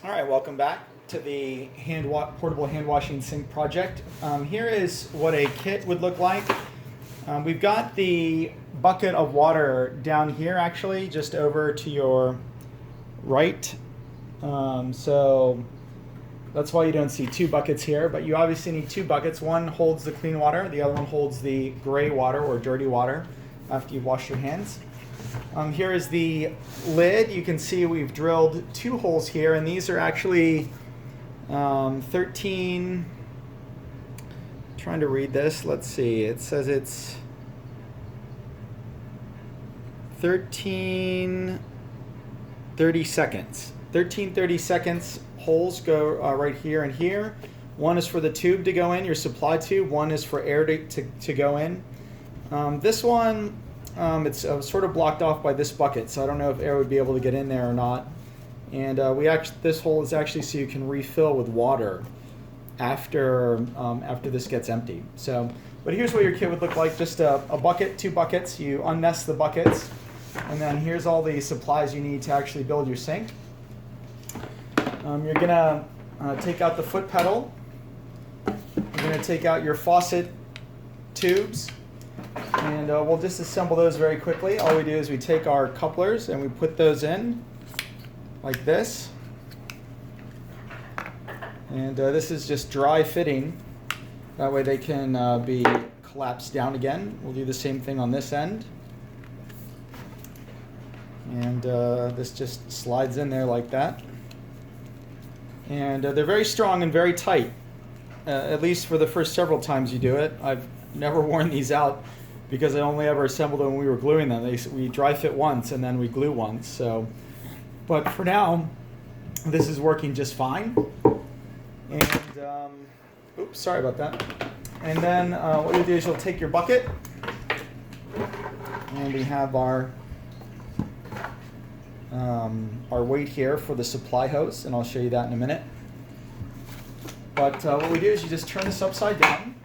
All right, welcome back to the portable hand washing sink project. Here is what a kit would look like. We've got the bucket of water down here, actually, just over to your right. So that's why you don't see two buckets here, but you obviously need two buckets. One holds the clean water, the other one holds the gray water or dirty water after you've washed your hands. Here is the lid. You can see we've drilled two holes here, and these are actually 13, trying to read this, let's see, it says it's 13 seconds. 13 seconds holes go right here and here. One is for the tube to go in, your supply tube. One is for air to go in. This one, it's sort of blocked off by this bucket, so I don't know if air would be able to get in there or not. And this hole is actually so you can refill with water after this gets empty. So, but here's what your kit would look like: just a bucket, two buckets. You unnest the buckets, and then here's all the supplies you need to actually build your sink. You're gonna take out the foot pedal. You're gonna take out your faucet tubes. And we'll disassemble those very quickly. All we do is we take our couplers and we put those in like this. And this is just dry fitting. That way they can be collapsed down again. We'll do the same thing on this end. And this just slides in there like that. And they're very strong and very tight, at least for the first several times you do it. I've never worn these out because I only ever assembled them when we were gluing them. We dry fit once and then we glue once. So, but for now, this is working just fine. And oops, sorry about that. And then what you do is you'll take your bucket, and we have our weight here for the supply hose, and I'll show you that in a minute. But what we do is you just turn this upside down.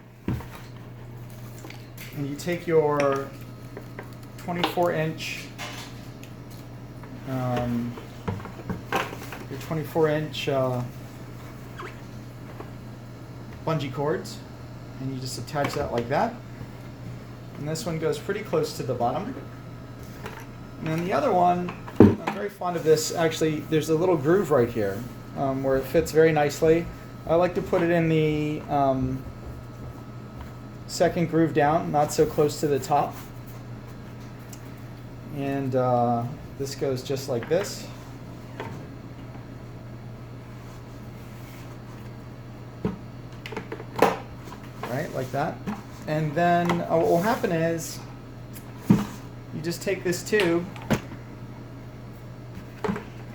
And you take your 24-inch bungee cords, and you just attach that like that. And this one goes pretty close to the bottom. And then the other one, I'm very fond of this. Actually, there's a little groove right here where it fits very nicely. I like to put it in the second groove down, not so close to the top. And this goes just like this. Right, like that. And then what will happen is you just take this tube,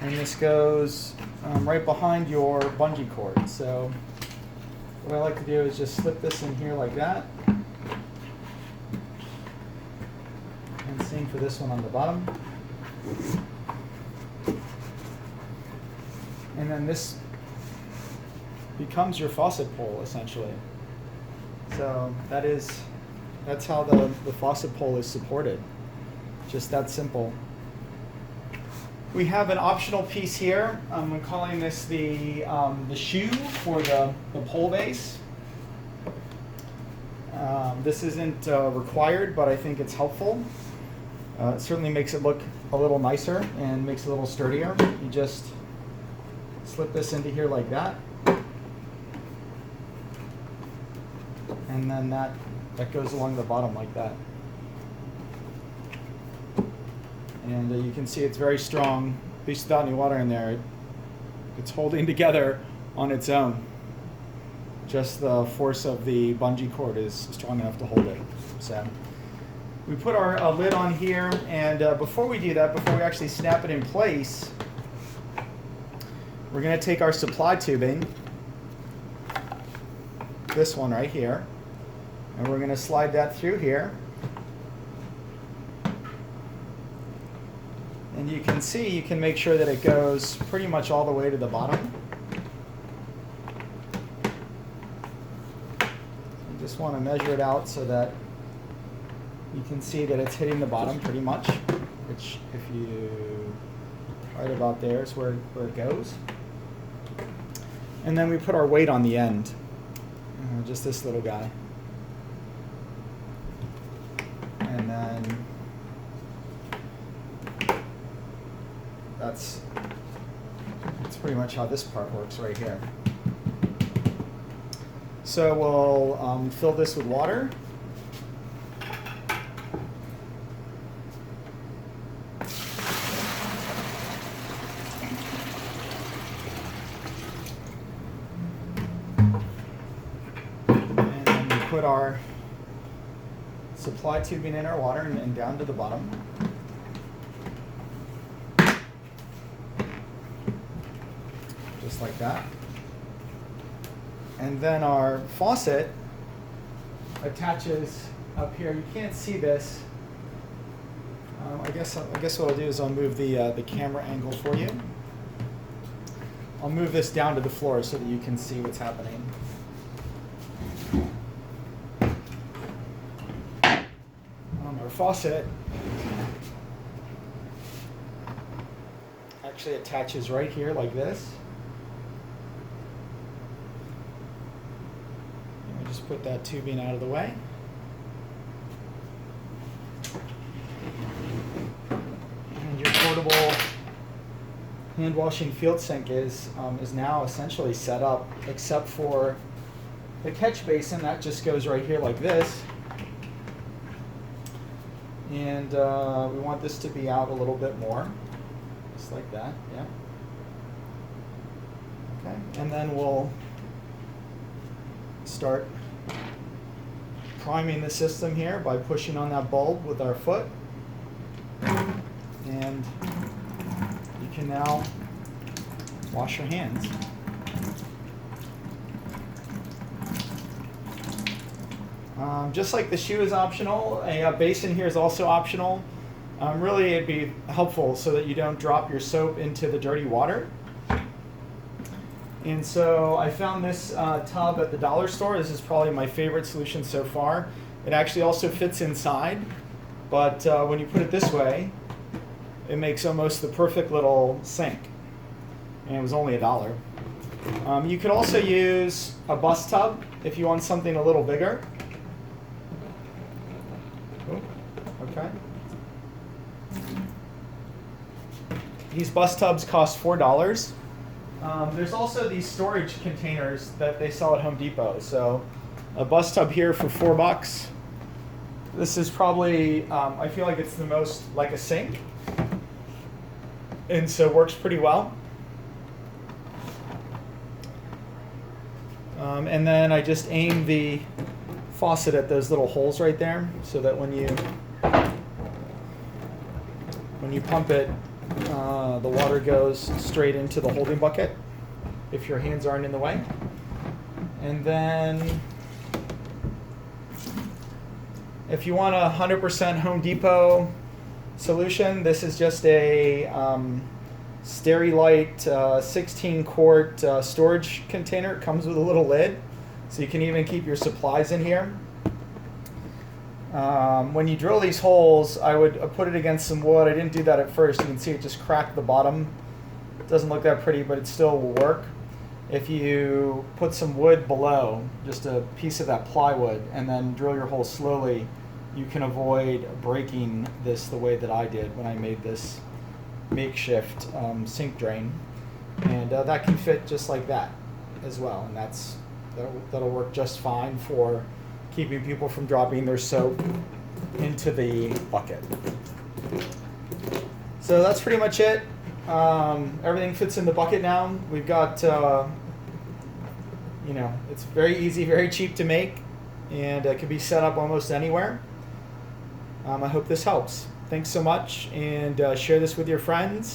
and this goes right behind your bungee cord. So what I like to do is just slip this in here like that. And same for this one on the bottom. And then this becomes your faucet pole, essentially. So that's how the faucet pole is supported. Just that simple. We have an optional piece here. I'm calling this the shoe for the pole base. This isn't required, but I think it's helpful. It certainly makes it look a little nicer and makes it a little sturdier. You just slip this into here like that. And then that goes along the bottom like that. And you can see it's very strong. At least without any water in there, it's holding together on its own. Just the force of the bungee cord is strong enough to hold it. So we put our lid on here, and before we do that, before we actually snap it in place, we're going to take our supply tubing, this one right here, and we're going to slide that through here. And you can see, you can make sure that it goes pretty much all the way to the bottom. You just want to measure it out so that you can see that it's hitting the bottom pretty much, which if you right about there is where it goes. And then we put our weight on the end, just this little guy. And then that's pretty much how this part works right here. So we'll fill this with water. And then we put our supply tubing in our water and down to the bottom. Just like that. And then our faucet attaches up here. You can't see this. I guess what I'll do is I'll move the camera angle for you. I'll move this down to the floor so that you can see what's happening. Our faucet actually attaches right here like this. Let me just put that tubing out of the way. And your portable hand washing field sink is now essentially set up, except for the catch basin that just goes right here like this. And we want this to be out a little bit more, just like that, yeah. Okay, and then we'll start priming the system here by pushing on that bulb with our foot. And you can now wash your hands. Just like the shoe is optional, a basin here is also optional. Really, it'd be helpful so that you don't drop your soap into the dirty water. And so I found this tub at the dollar store. This is probably my favorite solution so far. It actually also fits inside, but when you put it this way, it makes almost the perfect little sink. And it was only $1. You could also use a bus tub if you want something a little bigger. Okay. These bus tubs cost $4. There's also these storage containers that they sell at Home Depot. So a bus tub here for $4. This is probably, I feel like it's the most like a sink. And so it works pretty well. And then I just aim the faucet at those little holes right there so that when you pump it, the water goes straight into the holding bucket if your hands aren't in the way. And then if you want a 100% Home Depot solution, this is just a Sterilite 16-quart storage container. It comes with a little lid, so you can even keep your supplies in here. When you drill these holes, I would put it against some wood. I didn't do that at first. You can see it just cracked the bottom. It doesn't look that pretty, but it still will work. If you put some wood below, just a piece of that plywood, and then drill your hole slowly, you can avoid breaking this the way that I did when I made this makeshift sink drain. And that can fit just like that as well, and that'll work just fine for keeping people from dropping their soap into the bucket. So that's pretty much it. Everything fits in the bucket now. We've got, it's very easy, very cheap to make, and it can be set up almost anywhere. I hope this helps. Thanks so much, and share this with your friends.